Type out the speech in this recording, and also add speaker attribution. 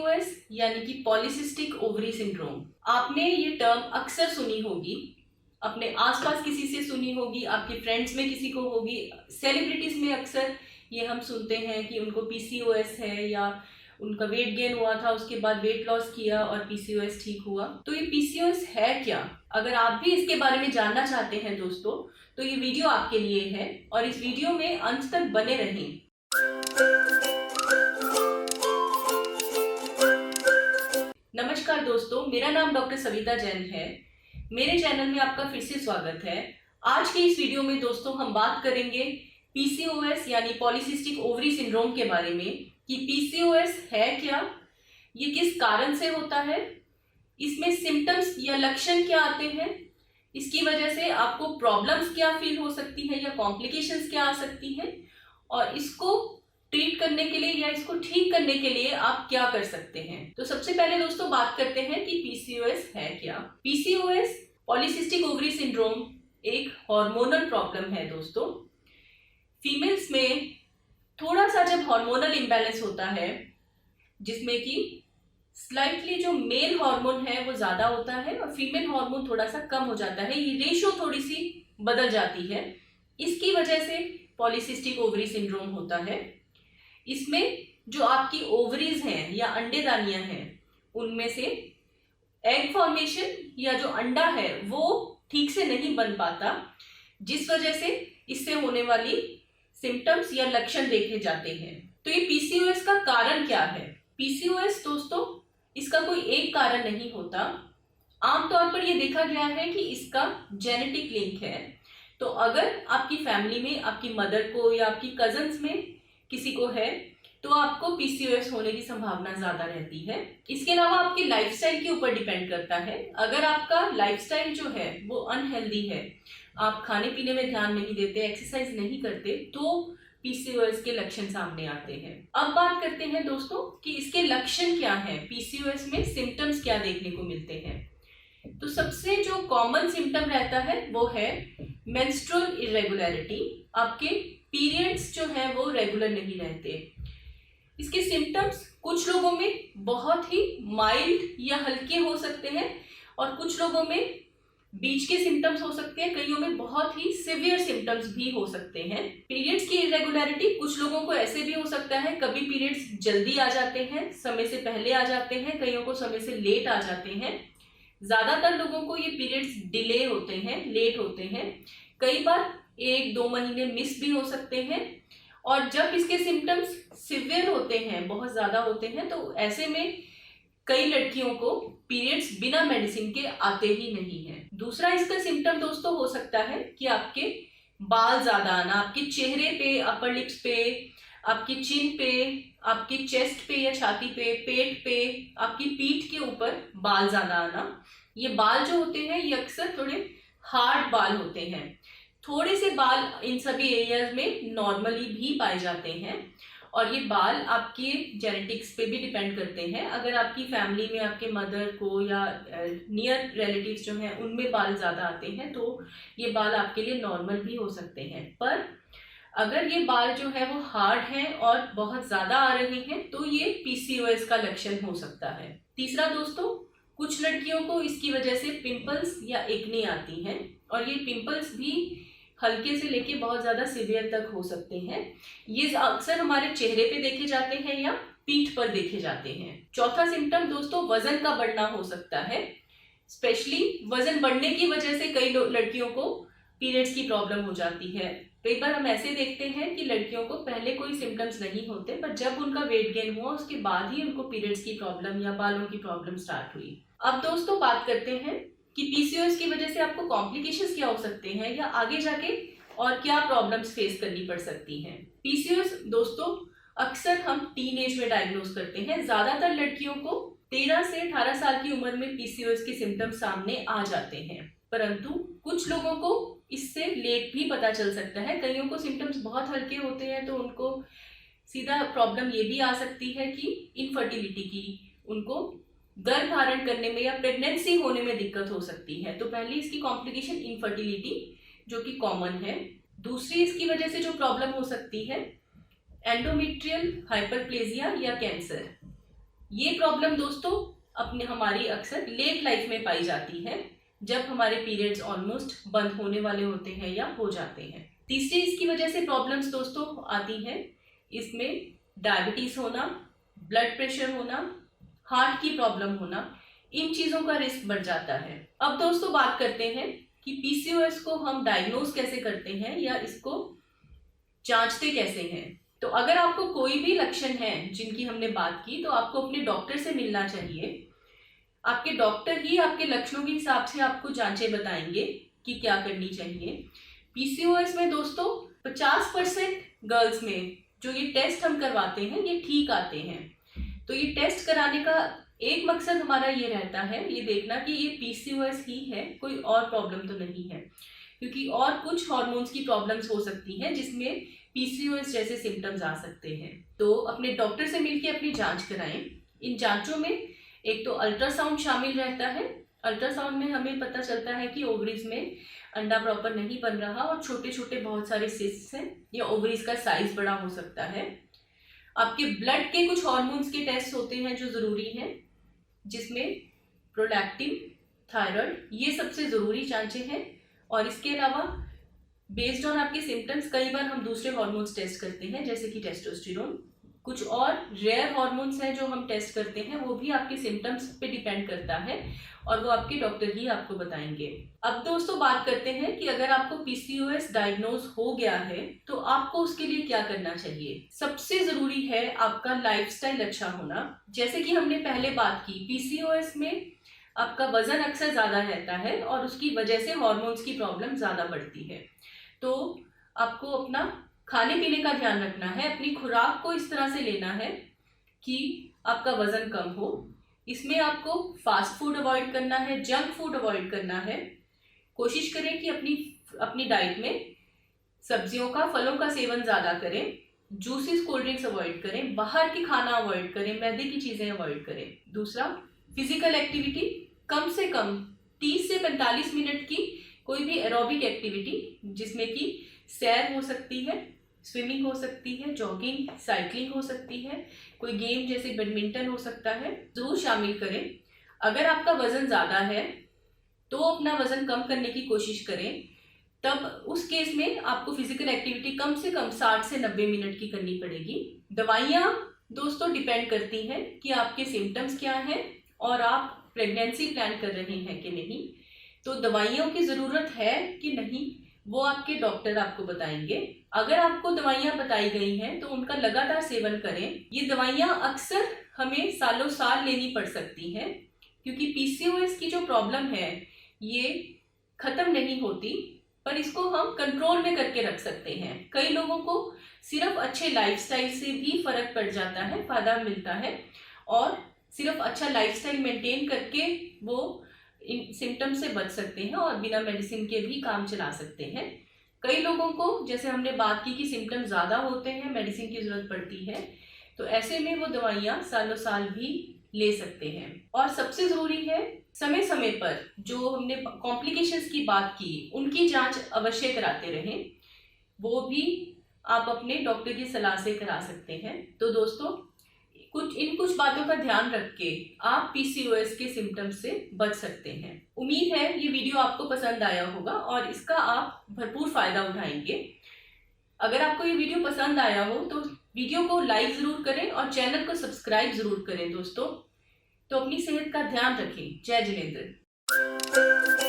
Speaker 1: PCOS यानी कि polycystic ovary syndrome, आपने ये टर्म अक्सर सुनी होगी, अपने आसपास किसी से सुनी होगी, आपके फ्रेंड्स में किसी को होगी, सेलिब्रिटीज में अक्सर ये हम सुनते हैं कि उनको पीसीओएस है या उनका वेट गेन हुआ था, उसके बाद वेट लॉस किया और पीसीओएस ठीक हुआ। तो ये पीसीओएस है क्या? अगर आप भी इसके बारे में जानना चाहते हैं दोस्तों, तो ये वीडियो आपके लिए है और इस वीडियो में अंत तक बने रहें। नमस्कार दोस्तों, मेरा नाम डॉक्टर सविता जैन है। मेरे चैनल में आपका फिर से स्वागत है। आज के इस वीडियो में दोस्तों हम बात करेंगे पीसीओएस यानी पॉलीसिस्टिक ओवरी सिंड्रोम के बारे में कि पीसीओएस है क्या, ये किस कारण से होता है, इसमें सिम्टम्स या लक्षण क्या आते हैं, इसकी वजह से आपको प्रॉब्लम्स क्या फील हो सकती है या कॉम्प्लिकेशंस क्या आ सकती हैं, और इसको ट्रीट करने के लिए या इसको ठीक करने के लिए आप क्या कर सकते हैं। तो सबसे पहले दोस्तों बात करते हैं कि पीसीओएस है क्या। पीसीओएस पॉलीसिस्टिक ओवरी सिंड्रोम एक हार्मोनल प्रॉब्लम है दोस्तों। फीमेल्स में थोड़ा सा जब हार्मोनल इम्बैलेंस होता है, जिसमें कि स्लाइटली जो मेल हार्मोन है वो ज्यादा होता है और फीमेल हार्मोन थोड़ा सा कम हो जाता है, ये रेशो थोड़ी सी बदल जाती है, इसकी वजह से पॉलीसिस्टिक ओवरी सिंड्रोम होता है। इसमें जो आपकी ओवरीज हैं या अंडेदानियां हैं, उनमें से एग फॉर्मेशन या जो अंडा है वो ठीक से नहीं बन पाता, जिस वजह से इससे होने वाली सिम्टम्स या लक्षण देखे जाते हैं। तो ये पीसीओएस का कारण क्या है? पीसीओएस दोस्तों इसका कोई एक कारण नहीं होता। आमतौर पर यह देखा गया है कि इसका जेनेटिक लिंक है। तो अगर आपकी फैमिली में आपकी मदर को या आपकी कजन्स में किसी को है तो आपको पीसीओएस होने की संभावना ज्यादा रहती है। इसके अलावा आपकी लाइफस्टाइल के ऊपर डिपेंड करता है। अगर आपका लाइफस्टाइल जो है वो अनहेल्दी है, आप खाने पीने में ध्यान नहीं देते, एक्सरसाइज नहीं करते, तो पीसीओएस के लक्षण सामने आते हैं। अब बात करते हैं दोस्तों कि इसके लक्षण क्या हैं, पीसीओएस में सिम्टम्स क्या देखने को मिलते हैं। तो सबसे जो कॉमन सिम्टम रहता है वो है मेंस्ट्रुअल इरेगुलरिटी। आपके पीरियड्स जो है वो रेगुलर नहीं रहते। इसके सिम्टम्स कुछ लोगों में बहुत ही माइल्ड या हल्के हो सकते हैं और कुछ लोगों में बीच के सिम्टम्स हो सकते हैं, कईयों में बहुत ही सिवियर सिम्टम्स भी हो सकते हैं। पीरियड्स की इरेगुलरिटी कुछ लोगों को ऐसे भी हो सकता है, कभी पीरियड्स जल्दी आ जाते हैं, समय से पहले आ जाते हैं, कईयों को समय से लेट आ जाते हैं। ज्यादातर लोगों को ये पीरियड्स डिले होते हैं, लेट होते हैं, कई बार 1-2 महीने मिस भी हो सकते हैं। और जब इसके सिम्टम्स सिवियर होते हैं, बहुत ज्यादा होते हैं, तो ऐसे में कई लड़कियों को पीरियड्स बिना मेडिसिन के आते ही नहीं है। दूसरा इसका सिम्टम दोस्तों हो सकता है कि आपके बाल ज्यादा आना, आपके चेहरे पे, अपर लिप्स पे, आपकी चिन पे, आपकी चेस्ट पे या छाती पे, पेट पे, आपकी पीठ के ऊपर बाल ज्यादा आना। ये बाल जो होते हैं ये अक्सर थोड़े हार्ड बाल होते हैं। थोड़े से बाल इन सभी एरियाज में नॉर्मली भी पाए जाते हैं और ये बाल आपके जेनेटिक्स पे भी डिपेंड करते हैं। अगर आपकी फैमिली में आपके मदर को या नियर रिलेटिव्स जो हैं उनमें बाल ज़्यादा आते हैं तो ये बाल आपके लिए नॉर्मल भी हो सकते हैं। पर अगर ये बाल जो है वो हार्ड हैं और बहुत ज़्यादा आ रहे हैं तो ये पीसीओएस का लक्षण हो सकता है। तीसरा दोस्तों, कुछ लड़कियों को इसकी वजह से पिंपल्स या एक्ने आती हैं और ये पिंपल्स भी हल्के से लेके बहुत ज्यादा सिवियर तक हो सकते हैं। ये अक्सर हमारे चेहरे पे देखे जाते हैं या पीठ पर देखे जाते हैं। चौथा सिम्टम दोस्तों वजन का बढ़ना हो सकता है। स्पेशली वजन बढ़ने की वजह से कई लड़कियों को पीरियड्स की प्रॉब्लम हो जाती है। कई बार हम ऐसे देखते हैं कि लड़कियों को पहले कोई सिम्टम्स नहीं होते, पर जब उनका वेट गेन हुआ उसके बाद ही उनको पीरियड्स की प्रॉब्लम या बालों की प्रॉब्लम स्टार्ट हुई। अब दोस्तों बात करते हैं कि पीसीओएस की वजह से आपको कॉम्प्लिकेशंस क्या हो सकते हैं या आगे जाके और क्या प्रॉब्लम्स फेस करनी पड़ सकती हैं। पीसीओएस दोस्तों अक्सर हम टीन एज में डायग्नोज करते हैं। ज्यादातर लड़कियों को 13 से 18 साल की उम्र में पीसीओएस के सिम्टम्स सामने आ जाते हैं, परंतु कुछ लोगों को इससे लेट भी पता चल सकता है। कईयों को सिम्टम्स बहुत हल्के होते हैं तो उनको सीधा प्रॉब्लम ये भी आ सकती है कि इनफर्टिलिटी की, उनको गर्भ धारण करने में या प्रेगनेंसी होने में दिक्कत हो सकती है। तो पहली इसकी कॉम्प्लिकेशन इनफर्टिलिटी जो कि कॉमन है। दूसरी इसकी वजह से जो प्रॉब्लम हो सकती है एंडोमेट्रियल हाइपरप्लेजिया या कैंसर। ये प्रॉब्लम दोस्तों अपने हमारी अक्सर लेट लाइफ में पाई जाती है, जब हमारे पीरियड्स ऑलमोस्ट बंद होने वाले होते हैं या हो जाते हैं। तीसरी इसकी वजह से प्रॉब्लम्स दोस्तों आती हैं, इसमें डायबिटीज होना, ब्लड प्रेशर होना, हार्ट की प्रॉब्लम होना, इन चीजों का रिस्क बढ़ जाता है। अब दोस्तों बात करते हैं कि पीसीओएस को हम डायग्नोज कैसे करते हैं या इसको जांचते कैसे हैं। तो अगर आपको कोई भी लक्षण है जिनकी हमने बात की, तो आपको अपने डॉक्टर से मिलना चाहिए। आपके डॉक्टर ही आपके लक्षणों के हिसाब से आपको जांचें बताएंगे कि क्या करनी चाहिए। पीसीओएस में दोस्तों 50% गर्ल्स में जो ये टेस्ट हम करवाते हैं ये ठीक आते हैं। तो ये टेस्ट कराने का एक मकसद हमारा ये रहता है, ये देखना कि ये पीसीओएस ही है, कोई और प्रॉब्लम तो नहीं है, क्योंकि और कुछ हार्मोन्स की प्रॉब्लम्स हो सकती हैं जिसमें पीसीओएस जैसे सिम्टम्स आ सकते हैं। तो अपने डॉक्टर से मिलके अपनी जांच कराएं। इन जांचों में एक तो अल्ट्रासाउंड शामिल रहता है। अल्ट्रासाउंड में हमें पता चलता है कि ओवरीज में अंडा प्रॉपर नहीं बन रहा और छोटे छोटे बहुत सारे सिस्ट्स हैं या ओवरीज का साइज बड़ा हो सकता है। आपके ब्लड के कुछ हार्मोन्स के टेस्ट होते हैं जो ज़रूरी हैं, जिसमें प्रोलैक्टिन, थायराइड, ये सबसे ज़रूरी जांचें हैं। और इसके अलावा बेस्ड ऑन आपके सिम्टम्स कई बार हम दूसरे हार्मोन्स टेस्ट करते हैं, जैसे कि टेस्टोस्टेरोन। कुछ और रेयर हार्मोन्स हैं जो हम टेस्ट करते हैं, वो भी आपके सिम्टम्स पे डिपेंड करता है और वो आपके डॉक्टर ही आपको बताएंगे। अब दोस्तों बात करते हैं कि अगर आपको पीसीओएस डायग्नोज हो गया है तो आपको उसके लिए क्या करना चाहिए। सबसे जरूरी है आपका लाइफस्टाइल अच्छा होना। जैसे कि हमने पहले बात की, पीसीओएस में आपका वजन अक्सर ज्यादा रहता है और उसकी वजह से हार्मोन्स की प्रॉब्लम ज्यादा बढ़ती है। तो आपको अपना खाने पीने का ध्यान रखना है, अपनी खुराक को इस तरह से लेना है कि आपका वजन कम हो। इसमें आपको फास्ट फूड अवॉइड करना है, जंक फूड अवॉइड करना है। कोशिश करें कि अपनी डाइट में सब्जियों का, फलों का सेवन ज़्यादा करें, जूसेस, कोल्ड ड्रिंक्स अवॉइड करें, बाहर की खाना अवॉइड करें, मैदे की चीज़ें अवॉइड करें। दूसरा, फिजिकल एक्टिविटी कम से कम 30 से 45 मिनट की कोई भी एरोबिक एक्टिविटी, जिसमें कि सैर हो सकती है, स्विमिंग हो सकती है, जॉगिंग, साइकिलिंग हो सकती है, कोई गेम जैसे बैडमिंटन हो सकता है, जरूर शामिल करें। अगर आपका वजन ज़्यादा है तो अपना वजन कम करने की कोशिश करें। तब उस केस में आपको फिजिकल एक्टिविटी कम से कम 60 से 90 मिनट की करनी पड़ेगी। दवाइयाँ दोस्तों डिपेंड करती हैं कि आपके सिम्टम्स क्या हैं और आप प्रेगनेंसी प्लान कर रहे हैं कि नहीं। तो दवाइयों की ज़रूरत है कि नहीं, वो आपके डॉक्टर आपको बताएंगे। अगर आपको दवाइयाँ बताई गई हैं तो उनका लगातार सेवन करें। ये दवाइयाँ अक्सर हमें सालों साल लेनी पड़ सकती हैं, क्योंकि पीसीओएस की जो प्रॉब्लम है ये ख़त्म नहीं होती, पर इसको हम कंट्रोल में करके रख सकते हैं। कई लोगों को सिर्फ अच्छे लाइफस्टाइल से भी फ़र्क पड़ जाता है, फ़ायदा मिलता है, और सिर्फ अच्छा लाइफस्टाइल मेंटेन करके वो इन सिम्टम्स से बच सकते हैं और बिना मेडिसिन के भी काम चला सकते हैं। कई लोगों को, जैसे हमने बात की कि सिम्टम्स ज़्यादा होते हैं, मेडिसिन की ज़रूरत पड़ती है, तो ऐसे में वो दवाइयाँ सालों साल भी ले सकते हैं। और सबसे ज़रूरी है समय समय पर जो हमने कॉम्प्लिकेशंस की बात की उनकी जांच अवश्य कराते रहें। वो भी आप अपने डॉक्टर की सलाह से करा सकते हैं। तो दोस्तों, कुछ बातों का ध्यान रख के आप पीसीओएस के सिम्टम्स से बच सकते हैं। उम्मीद है ये वीडियो आपको पसंद आया होगा और इसका आप भरपूर फायदा उठाएंगे। अगर आपको ये वीडियो पसंद आया हो तो वीडियो को लाइक ज़रूर करें और चैनल को सब्सक्राइब ज़रूर करें दोस्तों। तो अपनी सेहत का ध्यान रखें। जय जिनेंद्र।